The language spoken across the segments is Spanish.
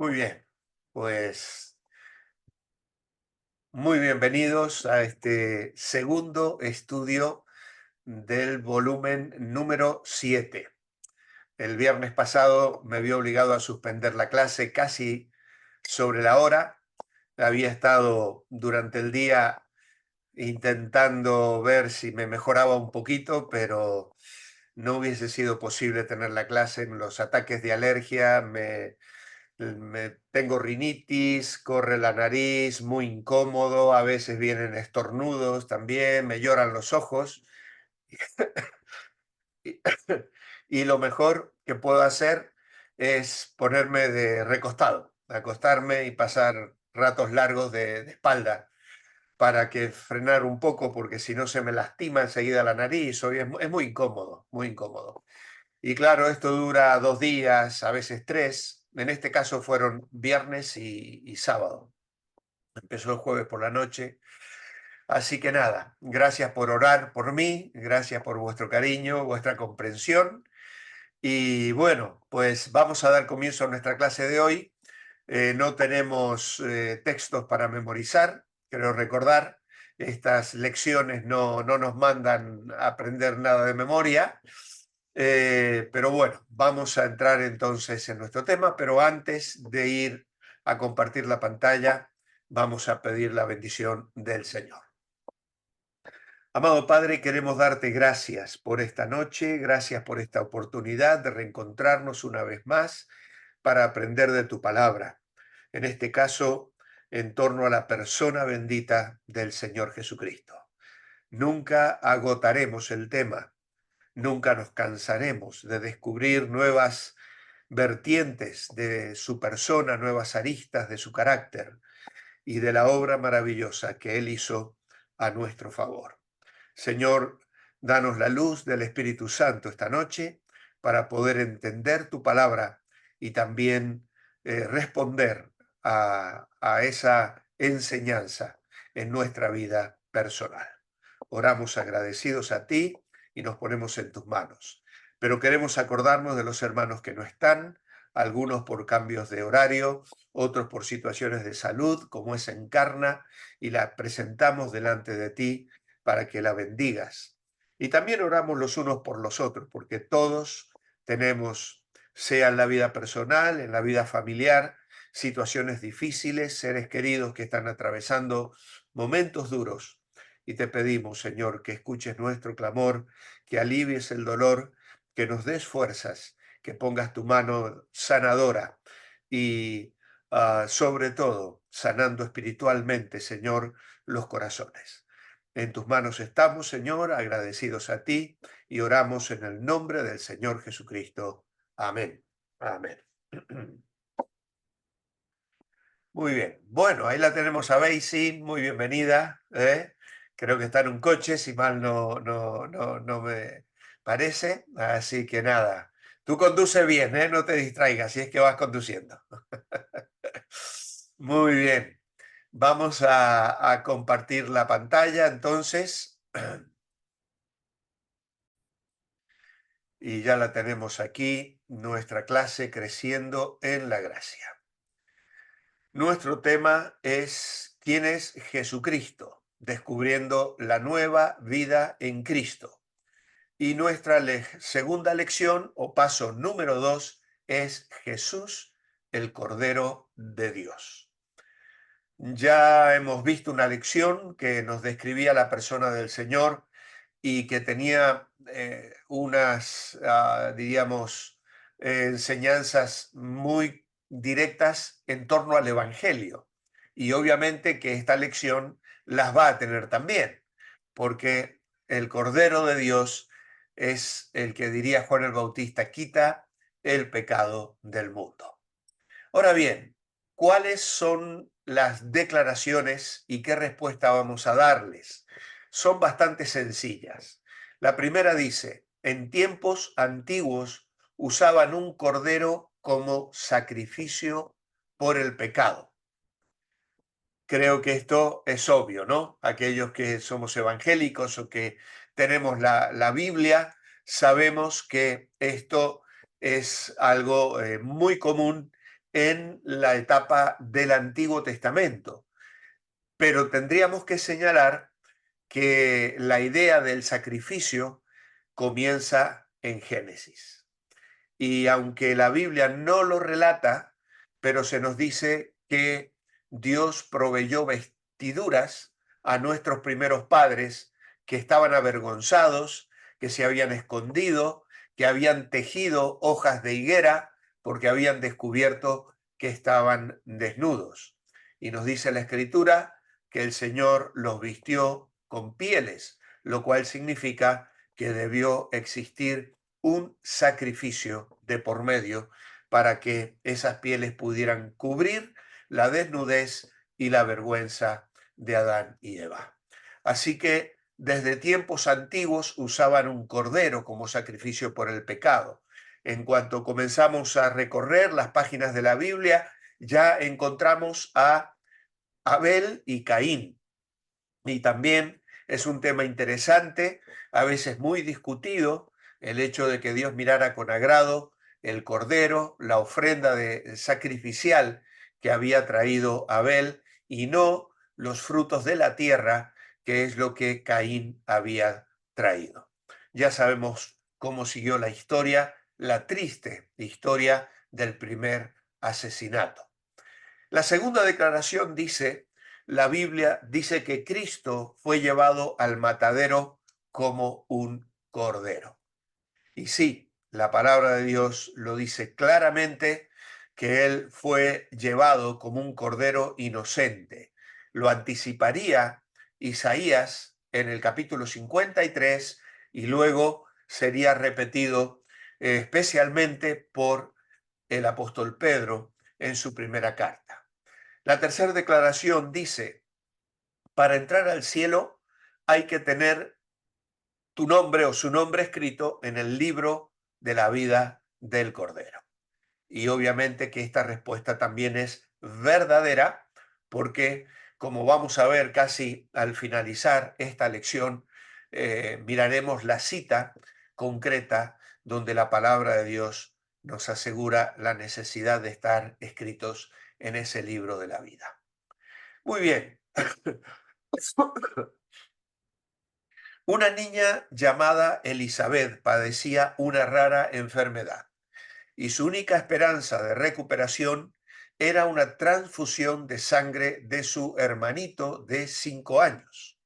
Muy bien, pues muy bienvenidos a este segundo estudio del volumen número 7. El viernes pasado me vi obligado a suspender la clase casi sobre la hora. Había estado durante el día intentando ver si me mejoraba un poquito, pero no hubiese sido posible tener la clase. Los ataques de alergia tengo rinitis, corre la nariz, muy incómodo, a veces vienen estornudos también, me lloran los ojos. Y, y lo mejor que puedo hacer es ponerme de recostado, acostarme y pasar ratos largos de espalda para que frenar un poco, porque si no se me lastima enseguida la nariz. Es muy incómodo, muy incómodo. Y claro, esto dura 2 días, a veces 3. En este caso fueron viernes y sábado. Empezó el jueves por la noche. Así que nada, gracias por orar por mí, gracias por vuestro cariño, vuestra comprensión. Y bueno, pues vamos a dar comienzo a nuestra clase de hoy. No tenemos textos para memorizar, creo recordar. Estas lecciones no nos mandan a aprender nada de memoria. Pero bueno, vamos a entrar entonces en nuestro tema, pero antes de ir a compartir la pantalla, vamos a pedir la bendición del Señor. Amado Padre, queremos darte gracias por esta noche, gracias por esta oportunidad de reencontrarnos una vez más para aprender de tu palabra. En este caso, en torno a la persona bendita del Señor Jesucristo. Nunca agotaremos el tema. Nunca nos cansaremos de descubrir nuevas vertientes de su persona, nuevas aristas de su carácter y de la obra maravillosa que Él hizo a nuestro favor. Señor, danos la luz del Espíritu Santo esta noche para poder entender tu palabra y también responder a esa enseñanza en nuestra vida personal. Oramos agradecidos a ti y nos ponemos en tus manos. Pero queremos acordarnos de los hermanos que no están, algunos por cambios de horario, otros por situaciones de salud, como es Encarna, y la presentamos delante de ti para que la bendigas. Y también oramos los unos por los otros, porque todos tenemos, sea en la vida personal, en la vida familiar, situaciones difíciles, seres queridos que están atravesando momentos duros. Y te pedimos, Señor, que escuches nuestro clamor, que alivies el dolor, que nos des fuerzas, que pongas tu mano sanadora y sobre todo sanando espiritualmente, Señor, los corazones. En tus manos estamos, Señor, agradecidos a ti y oramos en el nombre del Señor Jesucristo. Amén. Amén. Muy bien. Bueno, ahí la tenemos a Basie. Muy bienvenida. Creo que está en un coche, si mal no me parece. Así que nada, tú conduce bien, ¿eh? No te distraigas si es que vas conduciendo. Muy bien. Vamos a compartir la pantalla entonces. Y ya la tenemos aquí, nuestra clase Creciendo en la Gracia. Nuestro tema es ¿quién es Jesucristo? Descubriendo la nueva vida en Cristo. Y nuestra segunda lección o paso número 2 es Jesús, el Cordero de Dios. Ya hemos visto una lección que nos describía la persona del Señor y que tenía unas, diríamos, enseñanzas muy directas en torno al Evangelio. Y obviamente que esta lección las va a tener también, porque el Cordero de Dios es el que, diría Juan el Bautista, quita el pecado del mundo. Ahora bien, ¿cuáles son las declaraciones y qué respuesta vamos a darles? Son bastante sencillas. La primera dice, en tiempos antiguos usaban un cordero como sacrificio por el pecado. Creo que esto es obvio, ¿no? Aquellos que somos evangélicos o que tenemos la Biblia, sabemos que esto es algo muy común en la etapa del Antiguo Testamento. Pero tendríamos que señalar que la idea del sacrificio comienza en Génesis. Y aunque la Biblia no lo relata, pero se nos dice que Dios proveyó vestiduras a nuestros primeros padres que estaban avergonzados, que se habían escondido, que habían tejido hojas de higuera porque habían descubierto que estaban desnudos. Y nos dice la Escritura que el Señor los vistió con pieles, lo cual significa que debió existir un sacrificio de por medio para que esas pieles pudieran cubrir la desnudez y la vergüenza de Adán y Eva. Así que desde tiempos antiguos usaban un cordero como sacrificio por el pecado. En cuanto comenzamos a recorrer las páginas de la Biblia, ya encontramos a Abel y Caín. Y también es un tema interesante, a veces muy discutido, el hecho de que Dios mirara con agrado el cordero, la ofrenda sacrificial que había traído Abel y no los frutos de la tierra, que es lo que Caín había traído. Ya sabemos cómo siguió la historia, la triste historia del primer asesinato. La segunda declaración dice, la Biblia dice que Cristo fue llevado al matadero como un cordero. Y sí, la palabra de Dios lo dice claramente que Él fue llevado como un cordero inocente. Lo anticiparía Isaías en el capítulo 53 y luego sería repetido especialmente por el apóstol Pedro en su primera carta. La tercera declaración dice, para entrar al cielo hay que tener tu nombre o su nombre escrito en el libro de la vida del Cordero. Y obviamente que esta respuesta también es verdadera porque, como vamos a ver casi al finalizar esta lección, miraremos la cita concreta donde la palabra de Dios nos asegura la necesidad de estar escritos en ese libro de la vida. Muy bien. Una niña llamada Elizabeth padecía una rara enfermedad y su única esperanza de recuperación era una transfusión de sangre de su hermanito de 5 años.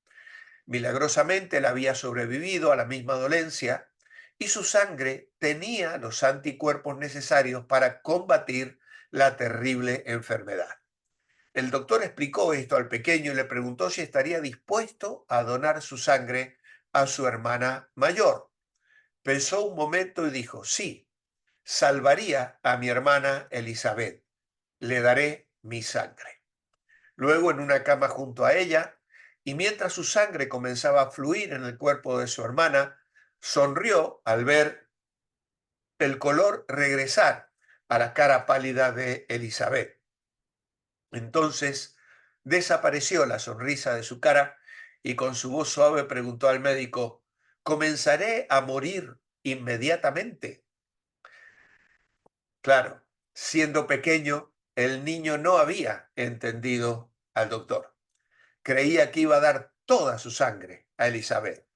Milagrosamente él había sobrevivido a la misma dolencia y su sangre tenía los anticuerpos necesarios para combatir la terrible enfermedad. El doctor explicó esto al pequeño y le preguntó si estaría dispuesto a donar su sangre a su hermana mayor. Pensó un momento y dijo, sí, salvaría a mi hermana Elizabeth. Le daré mi sangre. Luego, en una cama junto a ella, y mientras su sangre comenzaba a fluir en el cuerpo de su hermana, sonrió al ver el color regresar a la cara pálida de Elizabeth. Entonces desapareció la sonrisa de su cara y con su voz suave preguntó al médico, ¿comenzaré a morir inmediatamente? Claro, siendo pequeño, el niño no había entendido al doctor. Creía que iba a dar toda su sangre a Elizabeth,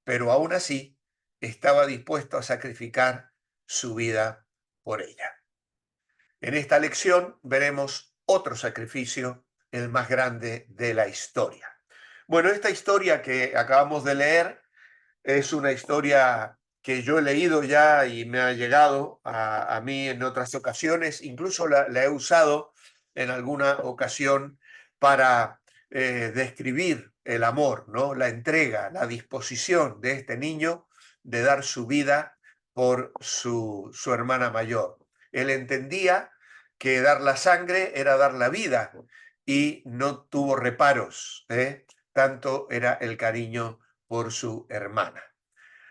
pero aún así estaba dispuesto a sacrificar su vida por ella. En esta lección veremos otro sacrificio, el más grande de la historia. Bueno, esta historia que acabamos de leer es una historia que yo he leído ya y me ha llegado a mí en otras ocasiones, incluso la he usado en alguna ocasión para describir el amor, ¿no? La entrega, la disposición de este niño de dar su vida por su hermana mayor. Él entendía que dar la sangre era dar la vida y no tuvo reparos, ¿eh? Tanto era el cariño por su hermana.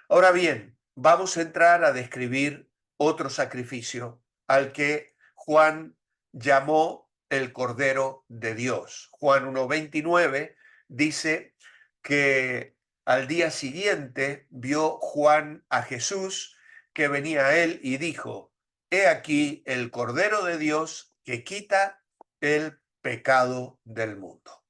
Ahora bien, vamos a entrar a describir otro sacrificio al que Juan llamó el Cordero de Dios. Juan 1:29 dice que al día siguiente vio Juan a Jesús que venía a él y dijo, he aquí el Cordero de Dios que quita el pecado del mundo.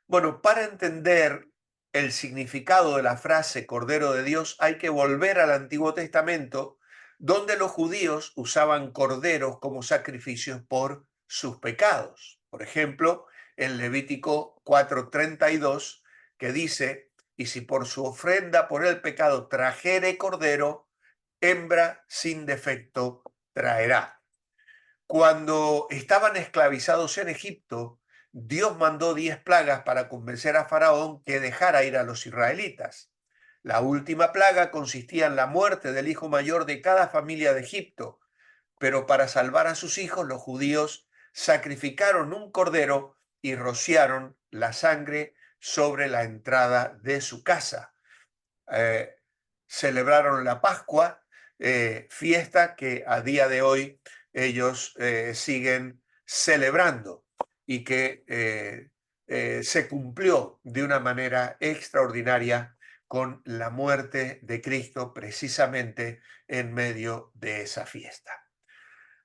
Bueno, para entender el significado de la frase Cordero de Dios hay que volver al Antiguo Testamento, donde los judíos usaban corderos como sacrificios por sus pecados. Por ejemplo, en Levítico 4:32, que dice, y si por su ofrenda por el pecado trajere cordero, hembra sin defecto traerá. Cuando estaban esclavizados en Egipto, Dios mandó 10 plagas para convencer a Faraón que dejara ir a los israelitas. La última plaga consistía en la muerte del hijo mayor de cada familia de Egipto, pero para salvar a sus hijos los judíos sacrificaron un cordero y rociaron la sangre sobre la entrada de su casa. Eh, Celebraron la Pascua, fiesta que a día de hoy ellos siguen celebrando y que se cumplió de una manera extraordinaria con la muerte de Cristo precisamente en medio de esa fiesta.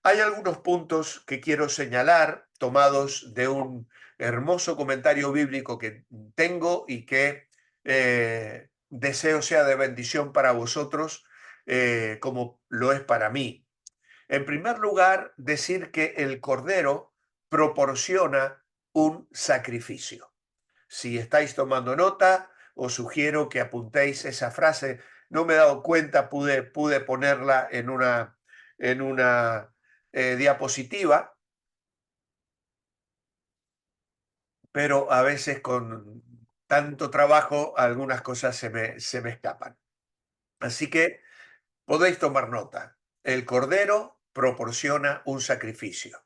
Hay algunos puntos que quiero señalar, tomados de un hermoso comentario bíblico que tengo y que deseo sea de bendición para vosotros, como lo es para mí. En primer lugar, decir que el Cordero proporciona un sacrificio. Si estáis tomando nota, os sugiero que apuntéis esa frase. No me he dado cuenta, pude ponerla en una diapositiva, pero a veces con tanto trabajo algunas cosas se me escapan. Así que podéis tomar nota. El Cordero proporciona un sacrificio.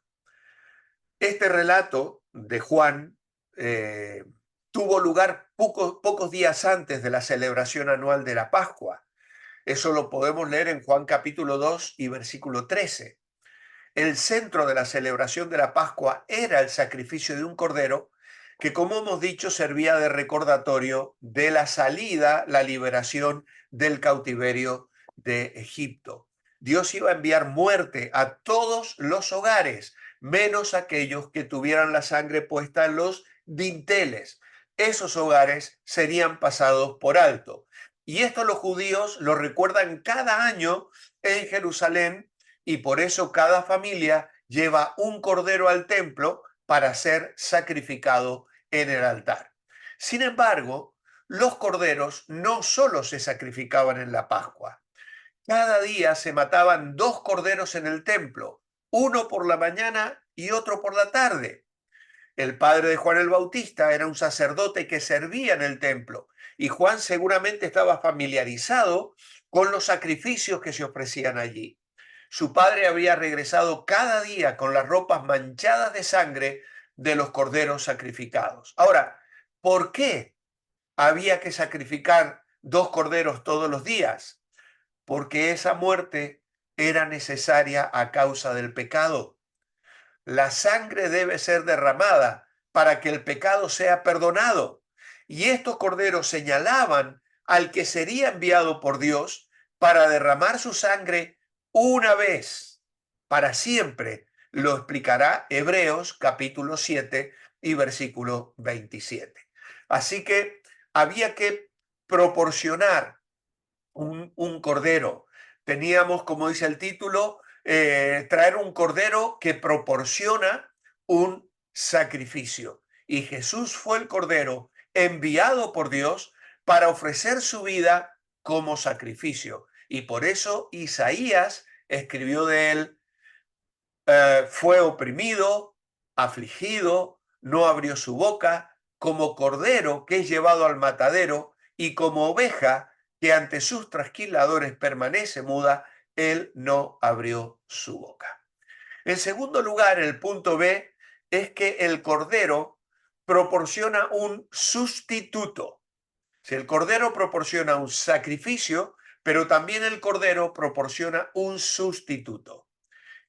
Este relato de Juan eh, tuvo lugar pocos días antes de la celebración anual de la Pascua. Eso lo podemos leer en Juan capítulo 2 y versículo 13. El centro de la celebración de la Pascua era el sacrificio de un cordero que, como hemos dicho, servía de recordatorio de la salida, la liberación del cautiverio de Egipto. Dios iba a enviar muerte a todos los hogares, menos aquellos que tuvieran la sangre puesta en los dinteles. Esos hogares serían pasados por alto. Y esto los judíos lo recuerdan cada año en Jerusalén, y por eso cada familia lleva un cordero al templo para ser sacrificado en el altar. Sin embargo, los corderos no solo se sacrificaban en la Pascua. Cada día se mataban 2 corderos en el templo, uno por la mañana y otro por la tarde. El padre de Juan el Bautista era un sacerdote que servía en el templo, y Juan seguramente estaba familiarizado con los sacrificios que se ofrecían allí. Su padre había regresado cada día con las ropas manchadas de sangre de los corderos sacrificados. Ahora, ¿por qué había que sacrificar 2 corderos todos los días? Porque esa muerte era necesaria a causa del pecado. La sangre debe ser derramada para que el pecado sea perdonado. Y estos corderos señalaban al que sería enviado por Dios para derramar su sangre una vez, para siempre. Lo explicará Hebreos capítulo 7 y versículo 27. Así que había que proporcionar un cordero. Teníamos, como dice el título, traer un cordero que proporciona un sacrificio. Y Jesús fue el cordero enviado por Dios para ofrecer su vida como sacrificio. Y por eso Isaías escribió de él, fue oprimido, afligido, no abrió su boca, como cordero que es llevado al matadero, y como oveja que ante sus trasquiladores permanece muda, él no abrió su boca. En segundo lugar, el punto B es que el cordero proporciona un sustituto. Si el cordero proporciona un sacrificio, pero también el cordero proporciona un sustituto.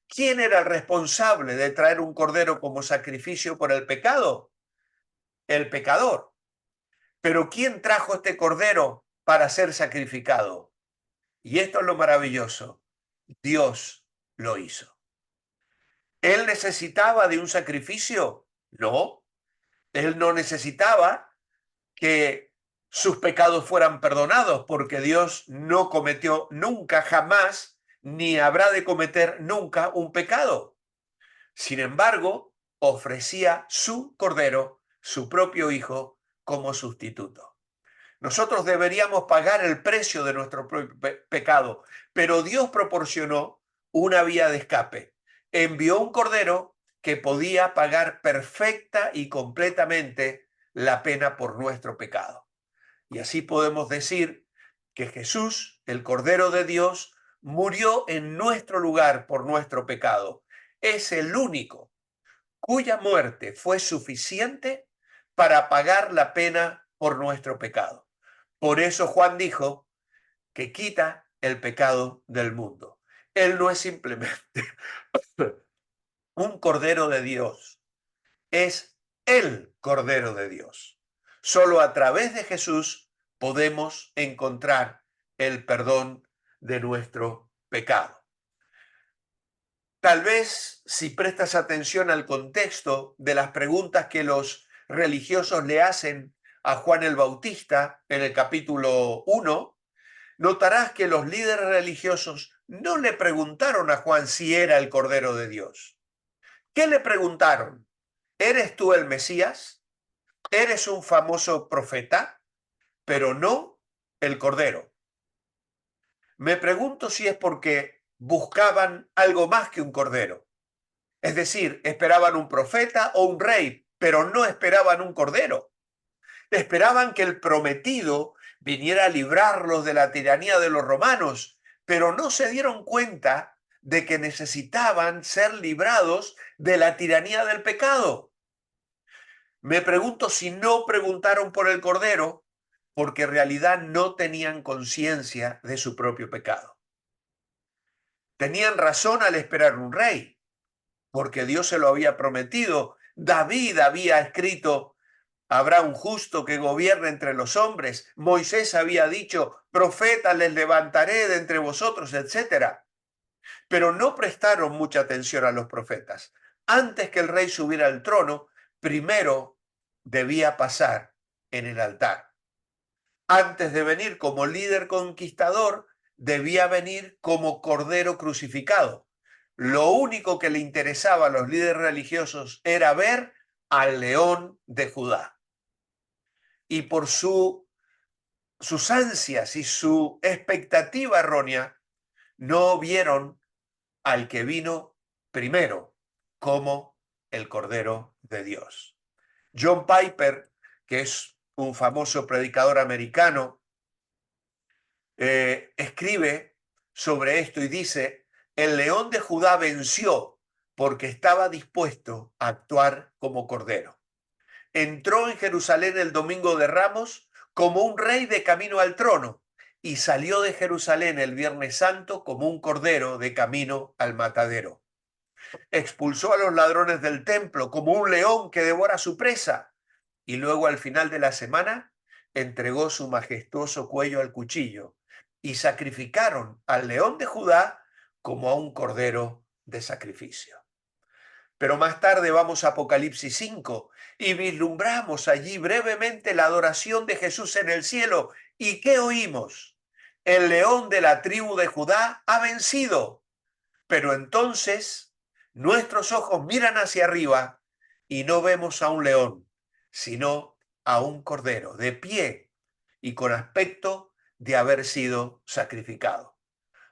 ¿Quién era el responsable de traer un cordero como sacrificio por el pecado? El pecador. Pero ¿quién trajo este cordero para ser sacrificado? Y esto es lo maravilloso. Dios lo hizo. ¿Él necesitaba de un sacrificio? No, él no necesitaba que sus pecados fueran perdonados, porque Dios no cometió nunca, jamás, ni habrá de cometer nunca un pecado. Sin embargo, ofrecía su cordero, su propio hijo, como sustituto. Nosotros deberíamos pagar el precio de nuestro pecado, pero Dios proporcionó una vía de escape. Envió un cordero que podía pagar perfecta y completamente la pena por nuestro pecado. Y así podemos decir que Jesús, el Cordero de Dios, murió en nuestro lugar por nuestro pecado. Es el único cuya muerte fue suficiente para pagar la pena por nuestro pecado. Por eso Juan dijo que quita el pecado del mundo. Él no es simplemente un Cordero de Dios, es el Cordero de Dios. Solo a través de Jesús podemos encontrar el perdón de nuestro pecado. Tal vez si prestas atención al contexto de las preguntas que los religiosos le hacen a Juan el Bautista en el capítulo 1, notarás que los líderes religiosos no le preguntaron a Juan si era el Cordero de Dios. ¿Qué le preguntaron? ¿Eres tú el Mesías? ¿Eres un famoso profeta? Pero no el Cordero. Me pregunto si es porque buscaban algo más que un Cordero. Es decir, esperaban un profeta o un rey, pero no esperaban un cordero. Esperaban que el prometido viniera a librarlos de la tiranía de los romanos, pero no se dieron cuenta de que necesitaban ser librados de la tiranía del pecado. Me pregunto si no preguntaron por el cordero porque en realidad no tenían conciencia de su propio pecado. Tenían razón al esperar un rey, porque Dios se lo había prometido. David había escrito: habrá un justo que gobierne entre los hombres. Moisés había dicho: profetas les levantaré de entre vosotros, etc. Pero no prestaron mucha atención a los profetas. Antes que el rey subiera al trono, primero debía pasar en el altar. Antes de venir como líder conquistador, debía venir como cordero crucificado. Lo único que le interesaba a los líderes religiosos era ver al león de Judá. Y por sus ansias y su expectativa errónea, no vieron al que vino primero como el Cordero de Dios. John Piper, que es un famoso predicador americano, escribe sobre esto y dice: el león de Judá venció porque estaba dispuesto a actuar como cordero. Entró en Jerusalén el domingo de Ramos como un rey de camino al trono y salió de Jerusalén el Viernes Santo como un cordero de camino al matadero. Expulsó a los ladrones del templo como un león que devora a su presa y luego al final de la semana entregó su majestuoso cuello al cuchillo y sacrificaron al león de Judá como a un cordero de sacrificio. Pero más tarde vamos a Apocalipsis 5 y vislumbramos allí brevemente la adoración de Jesús en el cielo. ¿Y qué oímos? El león de la tribu de Judá ha vencido. Pero entonces nuestros ojos miran hacia arriba y no vemos a un león, sino a un cordero de pie y con aspecto de haber sido sacrificado.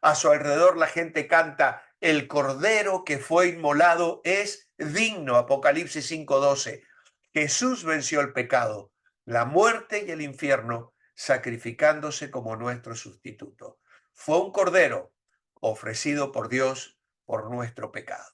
A su alrededor la gente canta: el cordero que fue inmolado es digno. Apocalipsis 5:12. Jesús venció el pecado, la muerte y el infierno, sacrificándose como nuestro sustituto. Fue un cordero ofrecido por Dios por nuestro pecado.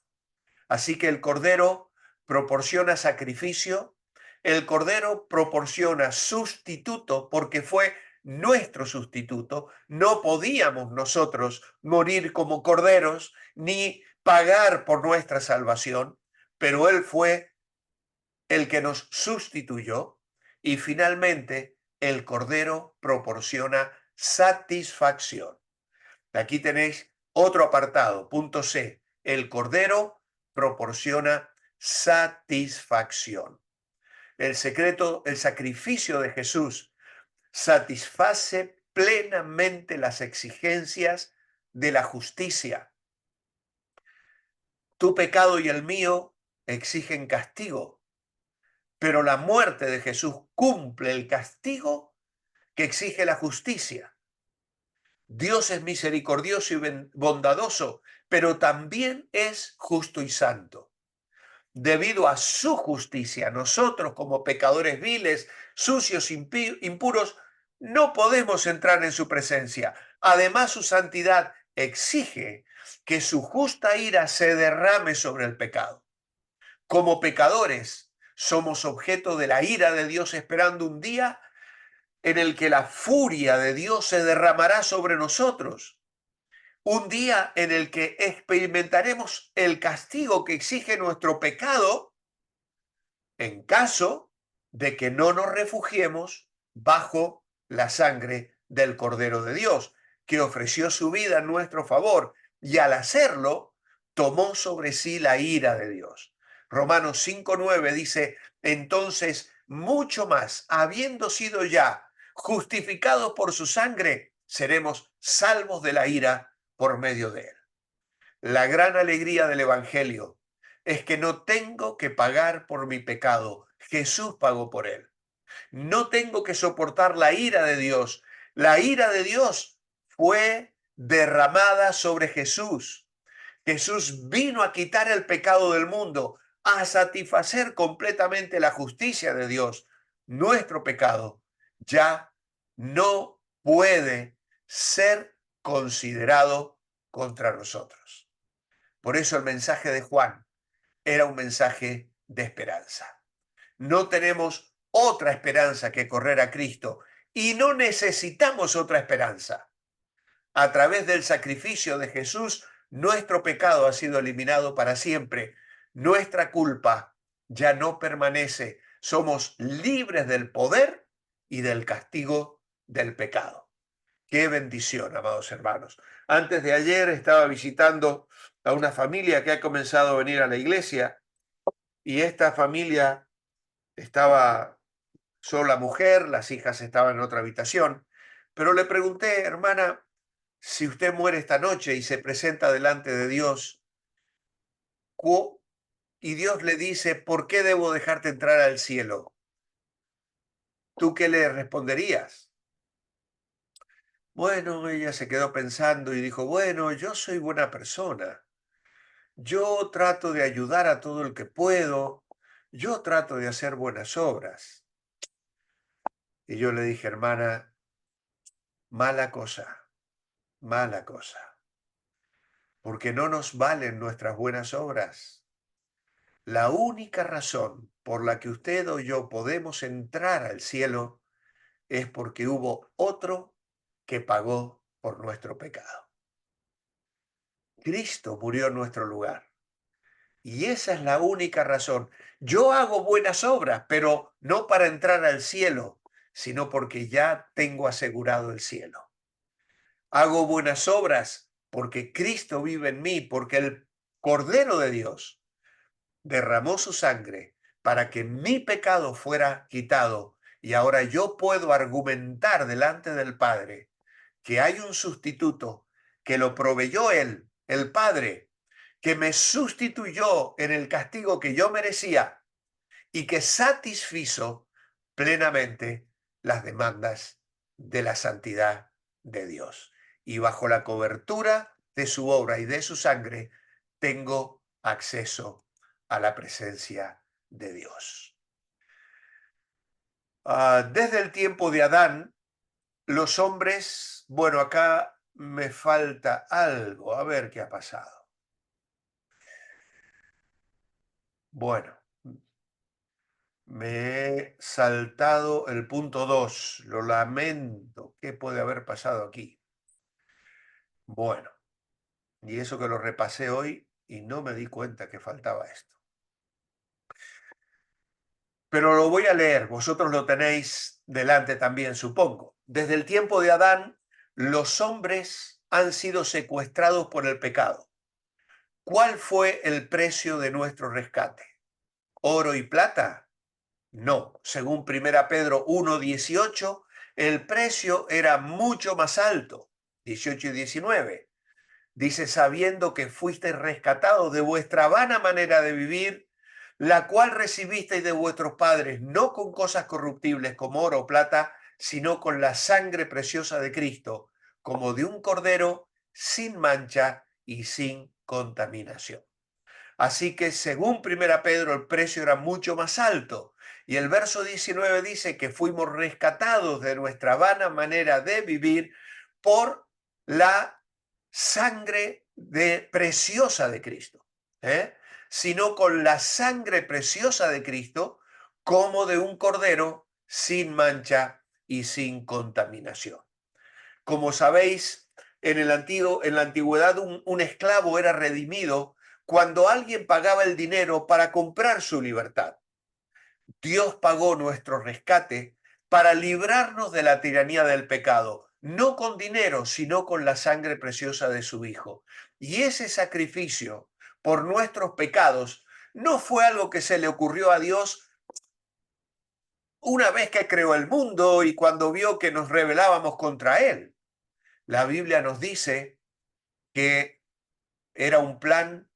Así que el cordero proporciona sacrificio, el cordero proporciona sustituto porque fue nuestro sustituto. No podíamos nosotros morir como corderos ni pagar por nuestra salvación, pero Él fue el que nos sustituyó. Y finalmente el cordero proporciona satisfacción. Aquí tenéis otro apartado, punto C. El cordero proporciona satisfacción. El sacrificio de Jesús satisface plenamente las exigencias de la justicia. Tu pecado y el mío exigen castigo, pero la muerte de Jesús cumple el castigo que exige la justicia. Dios es misericordioso y bondadoso, pero también es justo y santo. Debido a su justicia, nosotros como pecadores viles, sucios, impuros, no podemos entrar en su presencia. Además, su santidad exige que su justa ira se derrame sobre el pecado. Como pecadores, somos objeto de la ira de Dios esperando un día en el que la furia de Dios se derramará sobre nosotros. Un día en el que experimentaremos el castigo que exige nuestro pecado en caso de que no nos refugiemos bajo la sangre del Cordero de Dios, que ofreció su vida en nuestro favor y al hacerlo tomó sobre sí la ira de Dios. Romanos 5:9 dice, entonces mucho más, habiendo sido ya justificados por su sangre, seremos salvos de la ira por medio de él. La gran alegría del Evangelio es que no tengo que pagar por mi pecado. Jesús pagó por él. No tengo que soportar la ira de Dios. La ira de Dios fue derramada sobre Jesús. Jesús vino a quitar el pecado del mundo, a satisfacer completamente la justicia de Dios. Nuestro pecado ya no puede ser considerado contra nosotros. Por eso el mensaje de Juan era un mensaje de esperanza. No tenemos otra esperanza que correr a Cristo y no necesitamos otra esperanza. A través del sacrificio de Jesús, nuestro pecado ha sido eliminado para siempre. Nuestra culpa ya no permanece. Somos libres del poder y del castigo del pecado. Qué bendición, amados hermanos. Antes de ayer estaba visitando a una familia que ha comenzado a venir a la iglesia y esta familia estaba sola mujer, las hijas estaban en otra habitación, pero le pregunté, hermana, si usted muere esta noche y se presenta delante de Dios, y Dios le dice, ¿por qué debo dejarte entrar al cielo? ¿Tú qué le responderías? Bueno, ella se quedó pensando y dijo, bueno, yo soy buena persona. Yo trato de ayudar a todo el que puedo. Yo trato de hacer buenas obras. Y yo le dije, hermana, mala cosa, mala cosa. Porque no nos valen nuestras buenas obras. La única razón por la que usted o yo podemos entrar al cielo es porque hubo otro que pagó por nuestro pecado. Cristo murió en nuestro lugar. Y esa es la única razón. Yo hago buenas obras, pero no para entrar al cielo, sino porque ya tengo asegurado el cielo. Hago buenas obras porque Cristo vive en mí, porque el Cordero de Dios derramó su sangre para que mi pecado fuera quitado. Y ahora yo puedo argumentar delante del Padre que hay un sustituto que lo proveyó Él, el Padre, que me sustituyó en el castigo que yo merecía y que satisfizo plenamente las demandas de la santidad de Dios. Y bajo la cobertura de su obra y de su sangre, tengo acceso a la presencia de Dios. Desde el tiempo de Adán, los hombres, bueno, acá me falta algo, a ver qué ha pasado. Bueno, me he saltado el punto 2, lo lamento, ¿qué puede haber pasado aquí? Bueno, y eso que lo repasé hoy y no me di cuenta que faltaba esto. Pero lo voy a leer, vosotros lo tenéis delante también, supongo. Desde el tiempo de Adán, los hombres han sido secuestrados por el pecado. ¿Cuál fue el precio de nuestro rescate? ¿Oro y plata? No. Según 1 Pedro 1:18, el precio era mucho más alto, 18 y 19. Dice, sabiendo que fuisteis rescatados de vuestra vana manera de vivir, la cual recibisteis de vuestros padres, no con cosas corruptibles como oro o plata, sino con la sangre preciosa de Cristo, como de un cordero sin mancha y sin contaminación. Así que según 1 Pedro el precio era mucho más alto. Y el verso 19 dice que fuimos rescatados de nuestra vana manera de vivir por la sangre preciosa de Cristo, ¿eh? Sino con la sangre preciosa de Cristo como de un cordero sin mancha y sin contaminación. Como sabéis, en la antigüedad un esclavo era redimido cuando alguien pagaba el dinero para comprar su libertad. Dios pagó nuestro rescate para librarnos de la tiranía del pecado, no con dinero, sino con la sangre preciosa de su Hijo. Y ese sacrificio por nuestros pecados no fue algo que se le ocurrió a Dios una vez que creó el mundo y cuando vio que nos rebelábamos contra Él. La Biblia nos dice que era un plan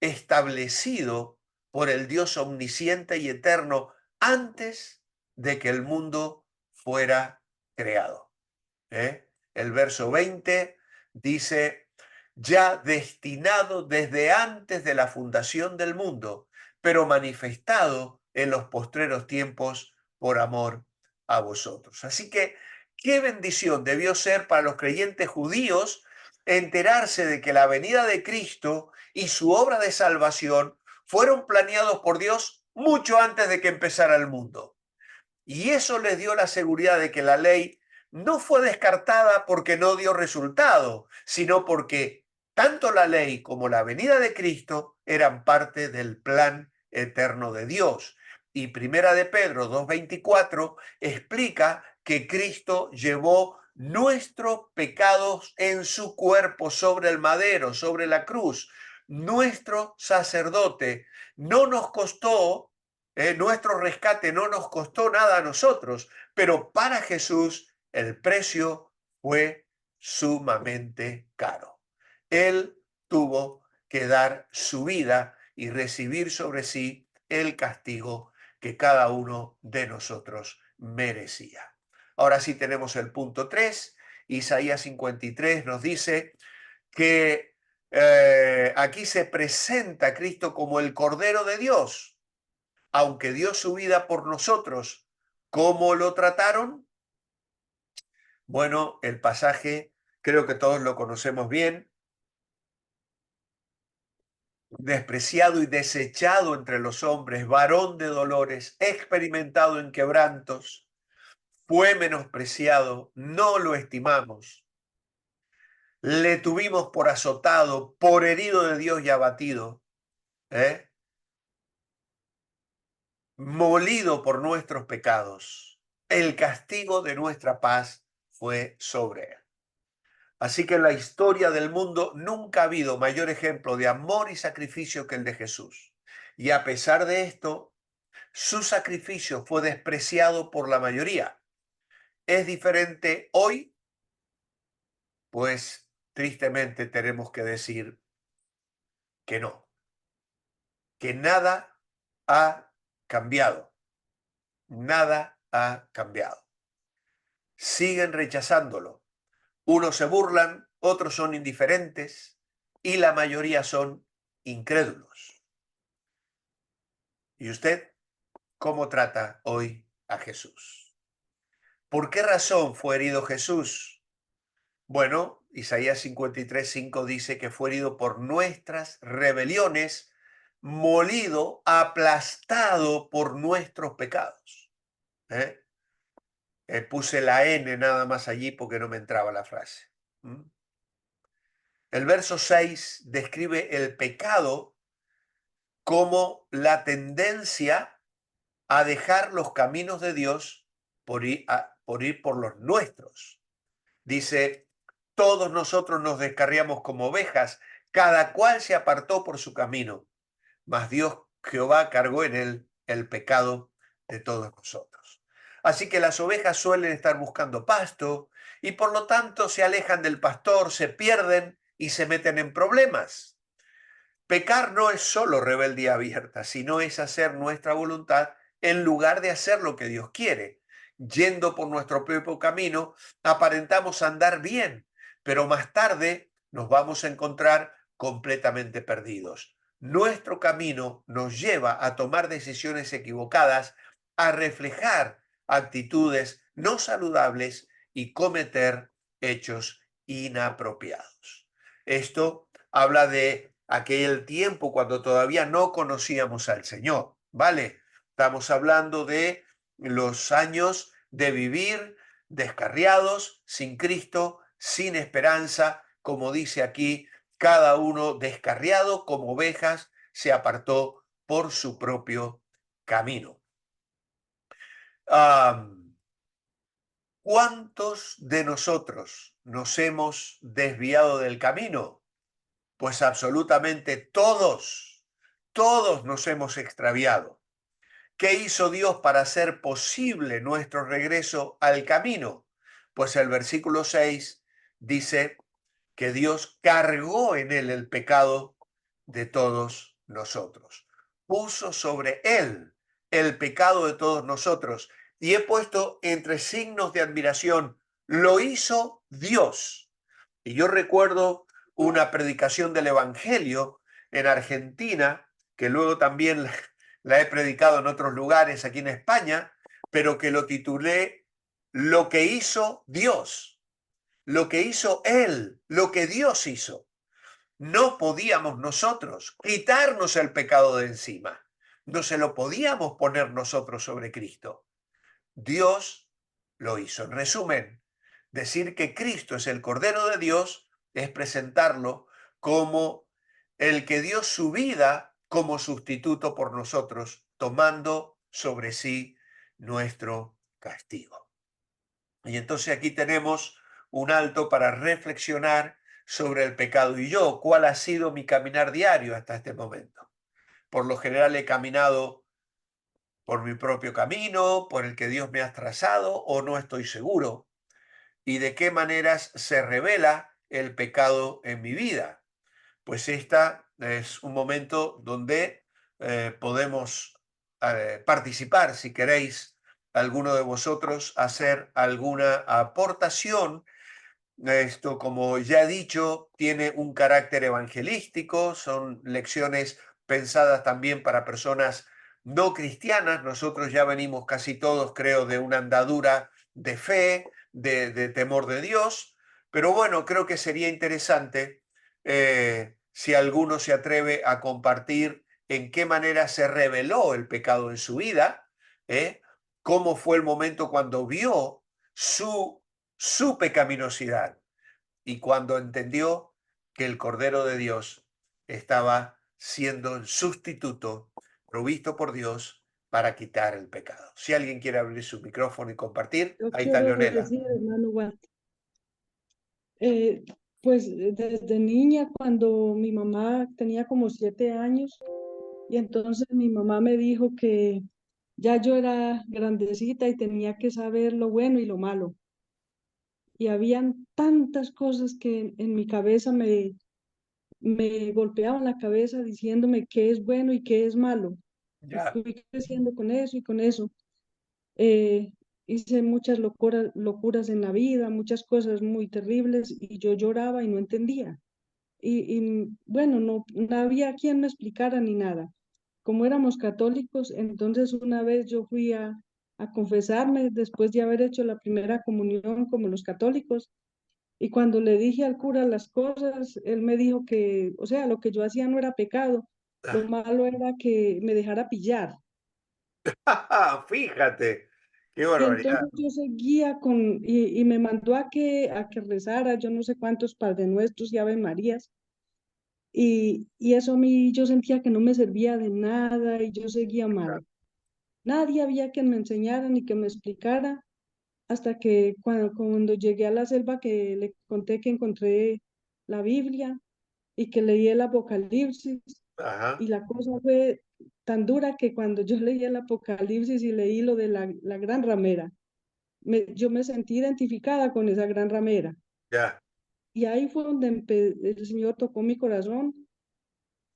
establecido por el Dios omnisciente y eterno antes de que el mundo fuera creado. El verso 20 dice, ya destinado desde antes de la fundación del mundo, pero manifestado en los postreros tiempos por amor a vosotros. Así que, qué bendición debió ser para los creyentes judíos enterarse de que la venida de Cristo y su obra de salvación fueron planeados por Dios mucho antes de que empezara el mundo. Y eso les dio la seguridad de que la ley no fue descartada porque no dio resultado, sino porque tanto la ley como la venida de Cristo eran parte del plan eterno de Dios. Y Primera de Pedro 2:24 explica que Cristo llevó nuestros pecados en su cuerpo sobre el madero, sobre la cruz. Nuestro sacerdote no nos costó nuestro rescate no nos costó nada a nosotros, pero para Jesús el precio fue sumamente caro. Él tuvo que dar su vida y recibir sobre sí el castigo que cada uno de nosotros merecía. Ahora sí tenemos el punto 3. Isaías 53 nos dice que aquí se presenta a Cristo como el Cordero de Dios, aunque dio su vida por nosotros. ¿Cómo lo trataron? Bueno, el pasaje creo que todos lo conocemos bien. Despreciado y desechado entre los hombres, varón de dolores, experimentado en quebrantos, fue menospreciado, no lo estimamos. Le tuvimos por azotado, por herido de Dios y abatido, ¿eh? Molido por nuestros pecados. El castigo de nuestra paz fue sobre él. Así que en la historia del mundo nunca ha habido mayor ejemplo de amor y sacrificio que el de Jesús. Y a pesar de esto, su sacrificio fue despreciado por la mayoría. ¿Es diferente hoy? Pues tristemente tenemos que decir que no, que nada ha cambiado. Nada ha cambiado. Siguen rechazándolo. Unos se burlan, otros son indiferentes y la mayoría son incrédulos. ¿Y usted cómo trata hoy a Jesús? ¿Por qué razón fue herido Jesús? Bueno, Isaías 53:5 dice que fue herido por nuestras rebeliones, molido, aplastado por nuestros pecados. ¿Eh? Puse la N nada más allí porque no me entraba la frase. El verso 6 describe el pecado como la tendencia a dejar los caminos de Dios por ir por los nuestros. Dice, todos nosotros nos descarriamos como ovejas, cada cual se apartó por su camino, mas Dios Jehová cargó en él el pecado de todos nosotros. Así que las ovejas suelen estar buscando pasto y por lo tanto se alejan del pastor, se pierden y se meten en problemas. Pecar no es solo rebeldía abierta, sino es hacer nuestra voluntad en lugar de hacer lo que Dios quiere. Yendo por nuestro propio camino, aparentamos andar bien, pero más tarde nos vamos a encontrar completamente perdidos. Nuestro camino nos lleva a tomar decisiones equivocadas, a reflejar actitudes no saludables y cometer hechos inapropiados. Esto habla de aquel tiempo cuando todavía no conocíamos al Señor, ¿vale? Estamos hablando de los años de vivir descarriados, sin Cristo, sin esperanza, como dice aquí, cada uno descarriado como ovejas se apartó por su propio camino. ¿Cuántos de nosotros nos hemos desviado del camino? Pues absolutamente todos, todos nos hemos extraviado. ¿Qué hizo Dios para hacer posible nuestro regreso al camino? Pues el versículo 6 dice que Dios cargó en él el pecado de todos nosotros. Puso sobre él el pecado de todos nosotros. Y he puesto entre signos de admiración, lo hizo Dios. Y yo recuerdo una predicación del Evangelio en Argentina, que luego también la he predicado en otros lugares aquí en España, pero que lo titulé Lo que hizo Dios, lo que hizo Él, lo que Dios hizo. No podíamos nosotros quitarnos el pecado de encima, no se lo podíamos poner nosotros sobre Cristo. Dios lo hizo. En resumen, decir que Cristo es el Cordero de Dios es presentarlo como el que dio su vida como sustituto por nosotros, tomando sobre sí nuestro castigo. Y entonces aquí tenemos un alto para reflexionar sobre el pecado y yo, cuál ha sido mi caminar diario hasta este momento. Por lo general he caminado por mi propio camino, por el que Dios me ha trazado, o no estoy seguro, y de qué maneras se revela el pecado en mi vida. Pues esta es un momento donde podemos participar, si queréis, alguno de vosotros hacer alguna aportación. Esto, como ya he dicho, tiene un carácter evangelístico, son lecciones pensadas también para personas no cristianas. Nosotros ya venimos casi todos, creo, de una andadura de fe, de temor de Dios, pero bueno, creo que sería interesante si alguno se atreve a compartir en qué manera se reveló el pecado en su vida, cómo fue el momento cuando vio su pecaminosidad y cuando entendió que el Cordero de Dios estaba siendo el sustituto provisto por Dios para quitar el pecado. Si alguien quiere abrir su micrófono y compartir, Yo ahí está quiero Leonela. decir, hermano Watt, pues desde niña, cuando mi mamá tenía como 7 años, y entonces mi mamá me dijo que ya yo era grandecita y tenía que saber lo bueno y lo malo. Y habían tantas cosas que en mi cabeza me golpeaban la cabeza diciéndome qué es bueno y qué es malo. Y Ya, fui creciendo con eso y con eso. Eh, Hice muchas locuras en la vida, muchas cosas muy terribles y yo lloraba y no entendía. Bueno, no había quien me explicara ni nada. Como éramos católicos, entonces una vez yo fui a confesarme después de haber hecho la primera comunión como los católicos. Y cuando le dije al cura las cosas, él me dijo que, o sea, lo que yo hacía no era pecado, lo malo era que me dejara pillar. fíjate, qué Y barbaridad. entonces yo seguía y me mandó a que rezara, yo no sé cuántos Padre Nuestros y Ave Marías. Y eso a mí yo sentía que no me servía de nada y yo seguía mal. Nadie había que me enseñara ni que me explicara. hasta que cuando llegué a la selva que le conté que encontré la Biblia y que leí el Apocalipsis, Ajá, y la cosa fue tan dura que cuando yo leí el Apocalipsis y leí lo de la gran ramera, yo me sentí identificada con esa gran ramera. ya. Y ahí fue donde el Señor tocó mi corazón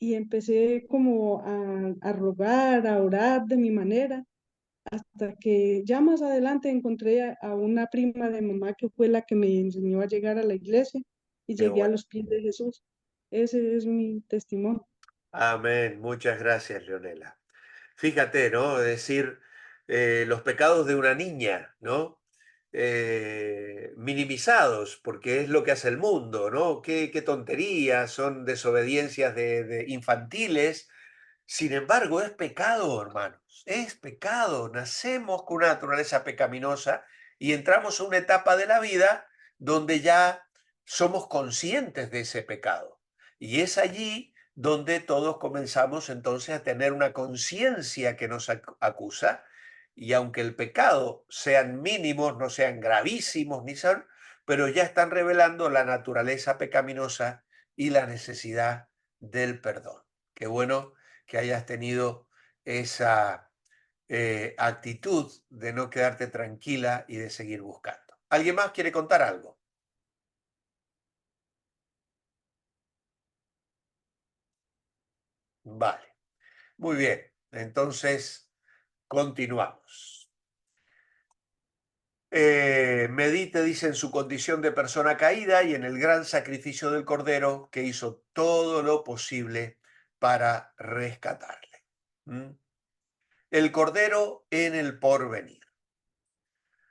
y empecé como a rogar, a orar de mi manera, hasta que ya más adelante encontré a una prima de mamá que fue la que me enseñó a llegar a la iglesia y Qué llegué a bueno. los pies de Jesús. Ese es mi testimonio. Amén. Muchas gracias, Leonela. Fíjate, ¿no? Es decir, los pecados de una niña, ¿no? Minimizados, porque es lo que hace el mundo, ¿no? Qué tonterías, son desobediencias de infantiles. Sin embargo, es pecado, hermanos, es pecado. Nacemos con una naturaleza pecaminosa y entramos a una etapa de la vida donde ya somos conscientes de ese pecado. Y es allí donde todos comenzamos entonces a tener una conciencia que nos acusa. Y aunque el pecado sean mínimos, no sean gravísimos, ni son, pero ya están revelando la naturaleza pecaminosa y la necesidad del perdón. Qué bueno que hayas tenido esa actitud de no quedarte tranquila y de seguir buscando. ¿Alguien más quiere contar algo? Vale, muy bien. Entonces, continuamos. Medite, dice, en su condición de persona caída y en el gran sacrificio del Cordero que hizo todo lo posible para rescatarle. ¿Mm? El Cordero en el porvenir.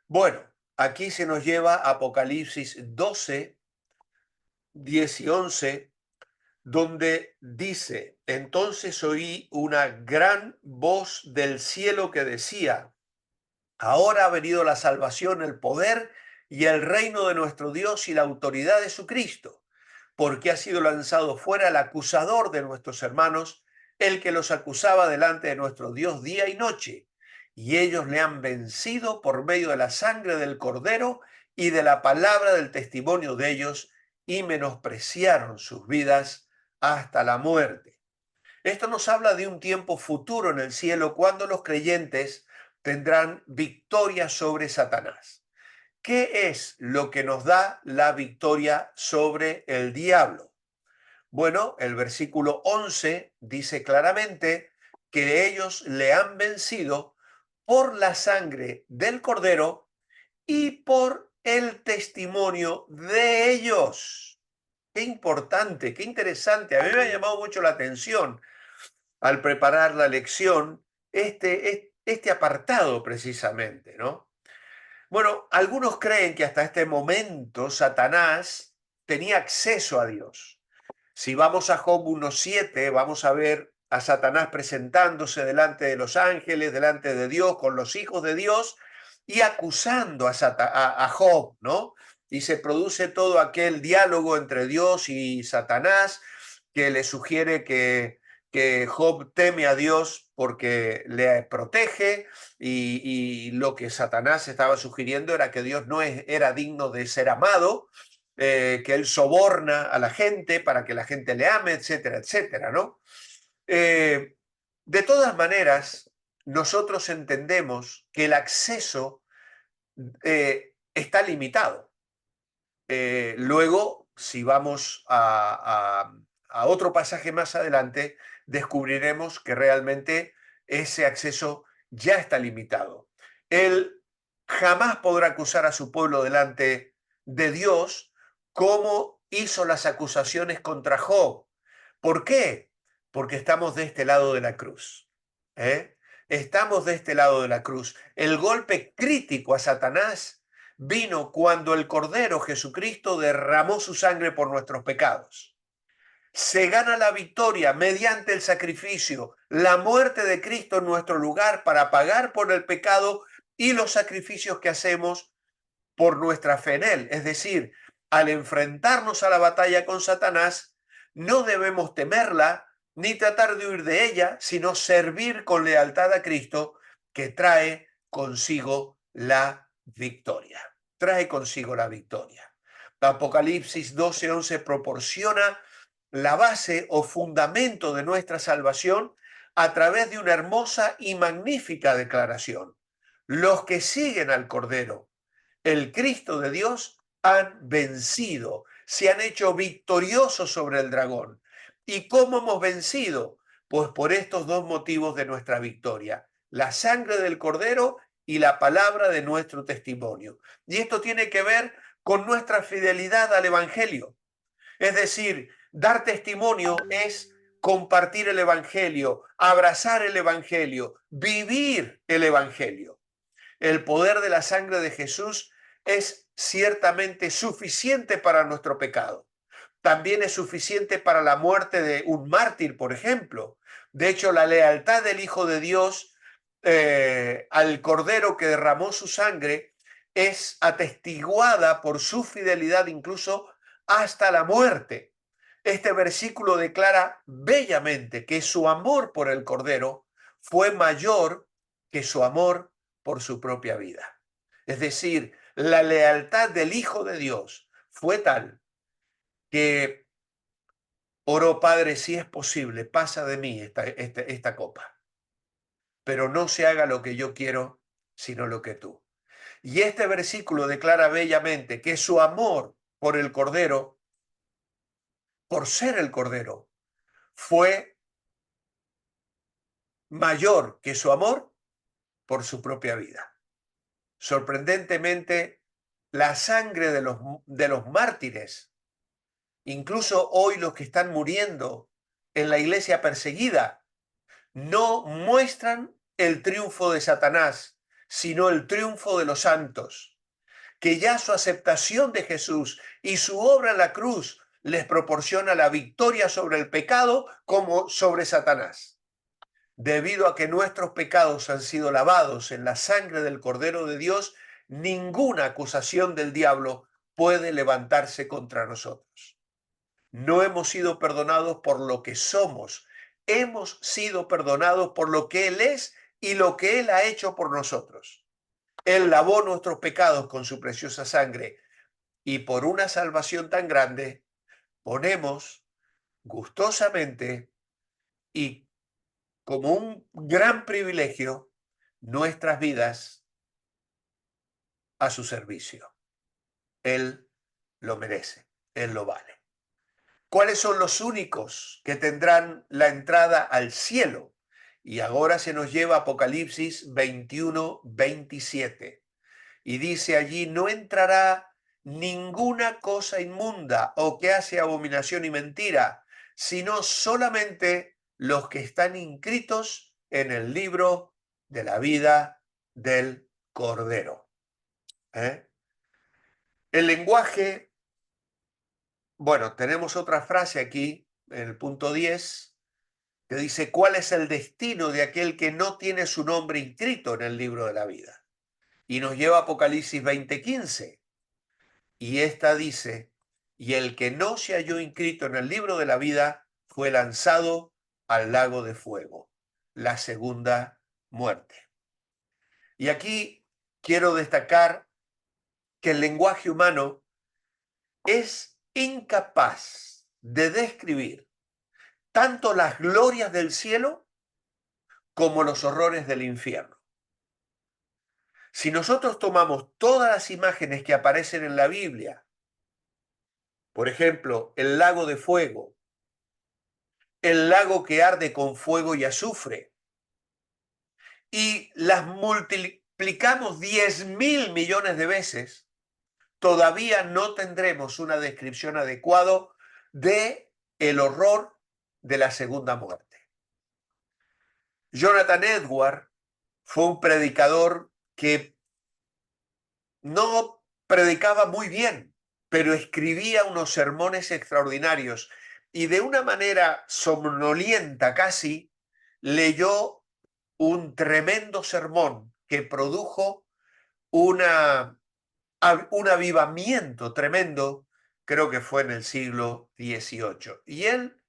Bueno, aquí se nos lleva a Apocalipsis 12, 10 y 11, donde dice, entonces oí una gran voz del cielo que decía, ahora ha venido la salvación, el poder y el reino de nuestro Dios y la autoridad de su Cristo, porque ha sido lanzado fuera el acusador de nuestros hermanos, el que los acusaba delante de nuestro Dios día y noche, y ellos le han vencido por medio de la sangre del Cordero y de la palabra del testimonio de ellos, y menospreciaron sus vidas hasta la muerte. Esto nos habla de un tiempo futuro en el cielo cuando los creyentes tendrán victoria sobre Satanás. ¿Qué es lo que nos da la victoria sobre el diablo? Bueno, el versículo 11 dice claramente que ellos le han vencido por la sangre del Cordero y por el testimonio de ellos. Qué importante, qué interesante. A mí me ha llamado mucho la atención al preparar la lección este apartado precisamente, ¿no? Bueno, algunos creen que hasta este momento Satanás tenía acceso a Dios. Si vamos a Job 1:7, vamos a ver a Satanás presentándose delante de los ángeles, delante de Dios, con los hijos de Dios y acusando a Job, ¿no? Y se produce todo aquel diálogo entre Dios y Satanás que le sugiere que Job teme a Dios porque le protege y lo que Satanás estaba sugiriendo era que Dios no era digno de ser amado, que él soborna a la gente para que la gente le ame, etcétera, etcétera, ¿no? De todas maneras, nosotros entendemos que el acceso está limitado. Luego, si vamos a otro pasaje más adelante, descubriremos que realmente ese acceso ya está limitado. Él jamás podrá acusar a su pueblo delante de Dios como hizo las acusaciones contra Job. ¿Por qué? Porque estamos de este lado de la cruz. ¿Eh? Estamos de este lado de la cruz. El golpe crítico a Satanás vino cuando el Cordero Jesucristo derramó su sangre por nuestros pecados. Se gana la victoria mediante el sacrificio, la muerte de Cristo en nuestro lugar para pagar por el pecado y los sacrificios que hacemos por nuestra fe en Él. Es decir, al enfrentarnos a la batalla con Satanás, no debemos temerla ni tratar de huir de ella, sino servir con lealtad a Cristo, que trae consigo la victoria. Trae consigo la victoria. Apocalipsis 12:11 proporciona la base o fundamento de nuestra salvación a través de una hermosa y magnífica declaración. Los que siguen al Cordero, el Cristo de Dios, han vencido, se han hecho victoriosos sobre el dragón. ¿Y cómo hemos vencido? Pues por estos dos motivos de nuestra victoria: la sangre del Cordero y la palabra de nuestro testimonio. Y esto tiene que ver con nuestra fidelidad al Evangelio. Es decir, dar testimonio es compartir el Evangelio, abrazar el Evangelio, vivir el Evangelio. El poder de la sangre de Jesús es ciertamente suficiente para nuestro pecado. También es suficiente para la muerte de un mártir, por ejemplo. De hecho, la lealtad del Hijo de Dios al Cordero que derramó su sangre es atestiguada por su fidelidad incluso hasta la muerte. Este versículo declara bellamente que su amor por el Cordero fue mayor que su amor por su propia vida. Es decir, la lealtad del Hijo de Dios fue tal que oró: Padre, si es posible, pasa de mí esta copa, pero no se haga lo que yo quiero, sino lo que tú. Y este versículo declara bellamente que su amor por el Cordero, por ser el Cordero, fue mayor que su amor por su propia vida. Sorprendentemente, la sangre de los mártires, incluso hoy los que están muriendo en la iglesia perseguida, no muestran el triunfo de Satanás, sino el triunfo de los santos, que ya su aceptación de Jesús y su obra en la cruz les proporciona la victoria sobre el pecado como sobre Satanás. Debido a que nuestros pecados han sido lavados en la sangre del Cordero de Dios, ninguna acusación del diablo puede levantarse contra nosotros. No hemos sido perdonados por lo que somos, hemos sido perdonados por lo que Él es y lo que Él ha hecho por nosotros. Él lavó nuestros pecados con su preciosa sangre, y por una salvación tan grande ponemos gustosamente y como un gran privilegio nuestras vidas a su servicio. Él lo merece, Él lo vale. ¿Cuáles son los únicos que tendrán la entrada al cielo? Y ahora se nos lleva a Apocalipsis 21:27. Y dice allí: no entrará ninguna cosa inmunda o que hace abominación y mentira, sino solamente los que están inscritos en el libro de la vida del Cordero. El lenguaje, bueno, tenemos otra frase aquí en el punto 10 que dice: ¿cuál es el destino de aquel que no tiene su nombre inscrito en el libro de la vida? Y nos lleva a Apocalipsis 20:15. Y esta dice: y el que no se halló inscrito en el libro de la vida fue lanzado al lago de fuego, la segunda muerte. Y aquí quiero destacar que el lenguaje humano es incapaz de describir tanto las glorias del cielo como los horrores del infierno. Si nosotros tomamos todas las imágenes que aparecen en la Biblia, por ejemplo, el lago de fuego, el lago que arde con fuego y azufre, y las multiplicamos 10.000 millones de veces, todavía no tendremos una descripción adecuada de el horror de la segunda muerte. Jonathan Edwards fue un predicador que no predicaba muy bien, pero escribía unos sermones extraordinarios, y de una manera somnolienta casi leyó un tremendo sermón que produjo un avivamiento tremendo, creo que fue en el siglo XVIII. Y él,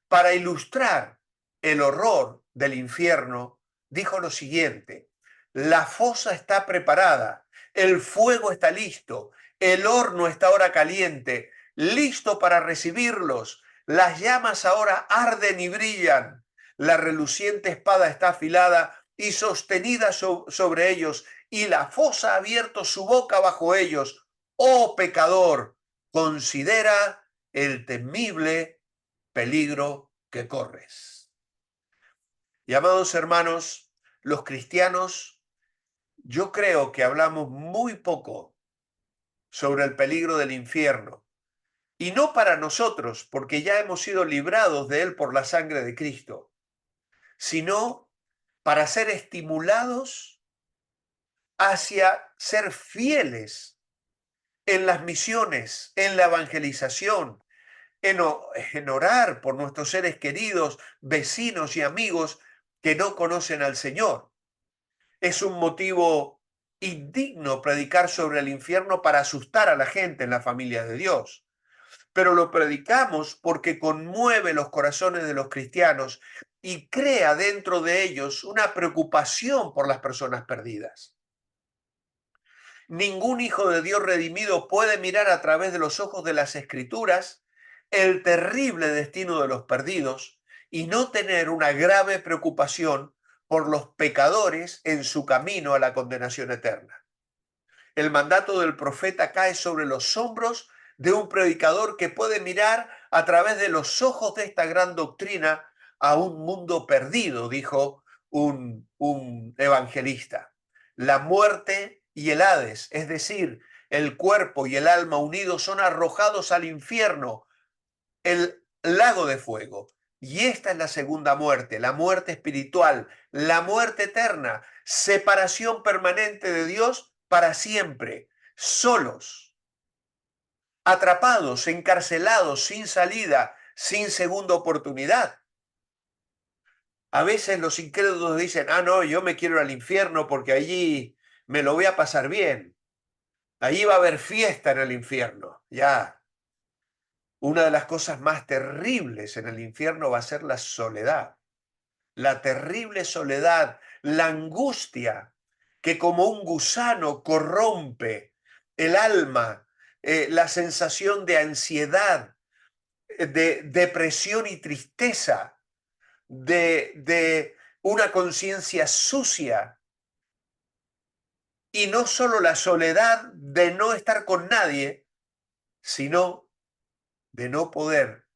para ilustrar el horror del infierno, dijo lo siguiente: la fosa está preparada El fuego está listo, el horno está ahora caliente, listo para recibirlos. Las llamas ahora arden y brillan. La reluciente espada está afilada y sostenida sobre ellos, y la fosa ha abierto su boca bajo ellos. Oh pecador, considera el temible peligro que corres. Y amados hermanos, los cristianos, yo creo que hablamos muy poco sobre el peligro del infierno. Y no para nosotros, porque ya hemos sido librados de él por la sangre de Cristo, sino para ser estimulados hacia ser fieles en las misiones, en la evangelización, en orar por nuestros seres queridos, vecinos y amigos que no conocen al Señor. Es un motivo indigno predicar sobre el infierno para asustar a la gente en la familia de Dios. Pero lo predicamos porque conmueve los corazones de los cristianos y crea dentro de ellos una preocupación por las personas perdidas. Ningún hijo de Dios redimido puede mirar a través de los ojos de las Escrituras el terrible destino de los perdidos y no tener una grave preocupación por los pecadores en su camino a la condenación eterna. El mandato del profeta cae sobre los hombros de un predicador que puede mirar a través de los ojos de esta gran doctrina a un mundo perdido, dijo un evangelista. La muerte y el Hades, es decir, el cuerpo y el alma unidos, son arrojados al infierno, el lago de fuego. Y esta es la segunda muerte, la muerte espiritual, la muerte eterna, separación permanente de Dios para siempre, solos, atrapados, encarcelados, sin salida, sin segunda oportunidad. A veces los incrédulos dicen, no, yo me quiero ir al infierno porque allí me lo voy a pasar bien. Allí va a haber fiesta en el infierno. Ya, una de las cosas más terribles en el infierno va a ser la soledad. La terrible soledad, la angustia que como un gusano corrompe el alma, la sensación de ansiedad, de depresión y tristeza, de una conciencia sucia, y no solo la soledad de no estar con nadie, sino de no poder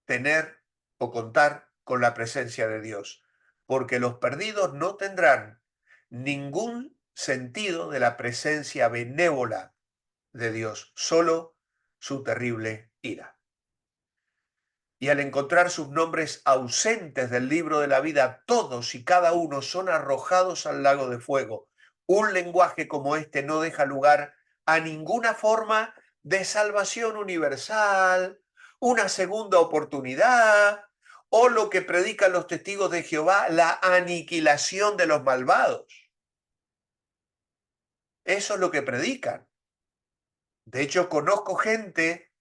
tener o contar con la presencia de Dios, porque los perdidos no tendrán ningún sentido de la presencia benévola de Dios, solo su terrible ira. Y al encontrar sus nombres ausentes del libro de la vida, todos y cada uno son arrojados al lago de fuego. Un lenguaje como este no deja lugar a ninguna forma de salvación universal, una segunda oportunidad, o lo que predican los testigos de Jehová, la aniquilación de los malvados. Eso es lo que predican. De hecho, conozco gente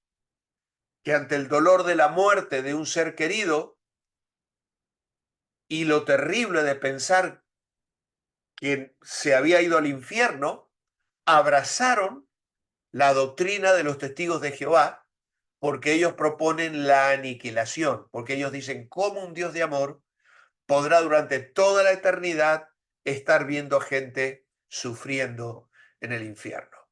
que ante el dolor de la muerte de un ser querido y lo terrible de pensar que se había ido al infierno, abrazaron la doctrina de los testigos de Jehová, porque ellos proponen la aniquilación, porque ellos dicen, ¿cómo un Dios de amor podrá durante toda la eternidad estar viendo a gente sufriendo en el infierno?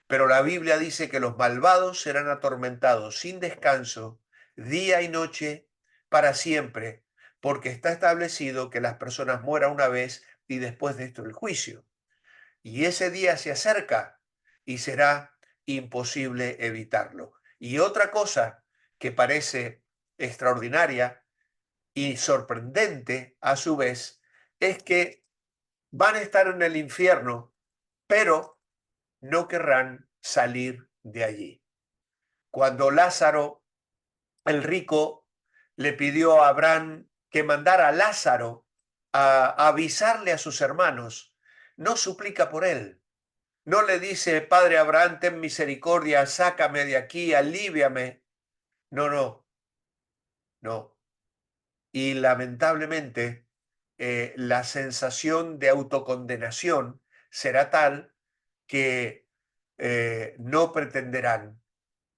Pero la Biblia dice que los malvados serán atormentados sin descanso, día y noche, para siempre, porque está establecido que las personas mueran una vez y después de esto el juicio. Y ese día se acerca y será imposible evitarlo. Y otra cosa que parece extraordinaria y sorprendente a su vez es que van a estar en el infierno, pero no querrán salir de allí. Cuando Lázaro, el rico, le pidió a Abraham que mandara a Lázaro a avisarle a sus hermanos, no suplica por él, no le dice, Padre Abraham, ten misericordia, sácame de aquí, alíviame. No, no, no. Y lamentablemente, la sensación de autocondenación será tal que no pretenderán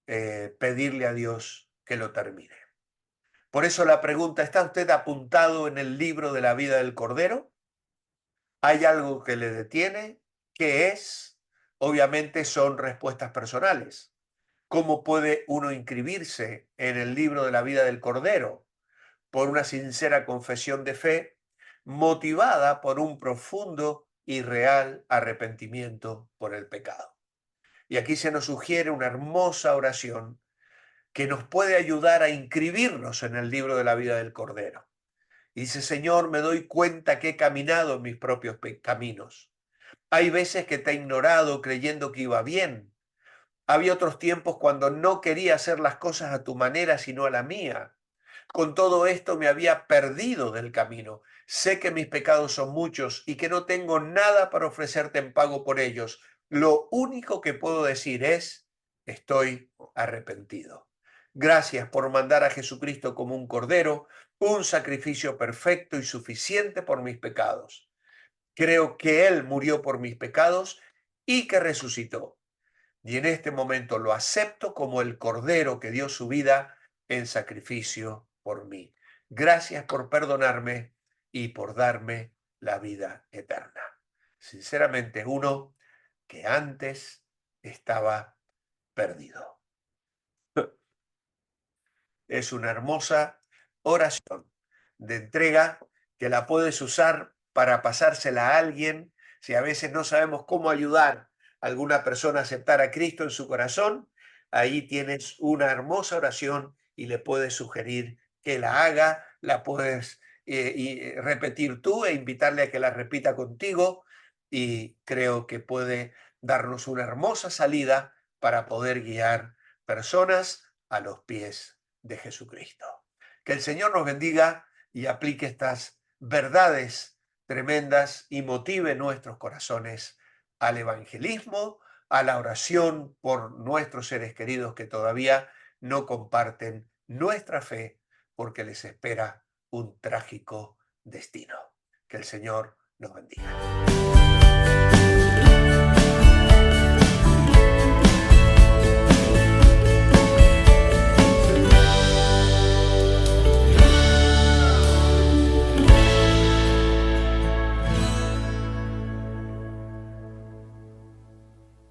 pedirle a Dios que lo termine. Por eso la pregunta, ¿está usted apuntado en el libro de la vida del Cordero? ¿Hay algo que le detiene? ¿Qué es? Obviamente son respuestas personales. ¿Cómo puede uno inscribirse en el libro de la vida del Cordero? Por una sincera confesión de fe, motivada por un profundo y real arrepentimiento por el pecado. Y aquí se nos sugiere una hermosa oración que nos puede ayudar a inscribirnos en el libro de la vida del Cordero. Y dice, Señor, me doy cuenta que he caminado en mis propios caminos. Hay veces que te he ignorado creyendo que iba bien. Había otros tiempos cuando no quería hacer las cosas a tu manera, sino a la mía. Con todo esto me había perdido del camino. Sé que mis pecados son muchos y que no tengo nada para ofrecerte en pago por ellos. Lo único que puedo decir es, estoy arrepentido. Gracias por mandar a Jesucristo como un cordero, un sacrificio perfecto y suficiente por mis pecados. Creo que Él murió por mis pecados y que resucitó. Y en este momento lo acepto como el cordero que dio su vida en sacrificio por mí. Gracias por perdonarme y por darme la vida eterna. Sinceramente, uno que antes estaba perdido. Es una hermosa oración de entrega que la puedes usar para pasársela a alguien si a veces no sabemos cómo ayudar a alguna persona a aceptar a Cristo en su corazón. Ahí tienes una hermosa oración y le puedes sugerir que la haga, la puedes repetir tú e invitarle a que la repita contigo, y creo que puede darnos una hermosa salida para poder guiar personas a los pies de Jesucristo. Que el Señor nos bendiga y aplique estas verdades tremendas y motive nuestros corazones al evangelismo, a la oración por nuestros seres queridos que todavía no comparten nuestra fe porque les espera un trágico destino. Que el Señor nos bendiga.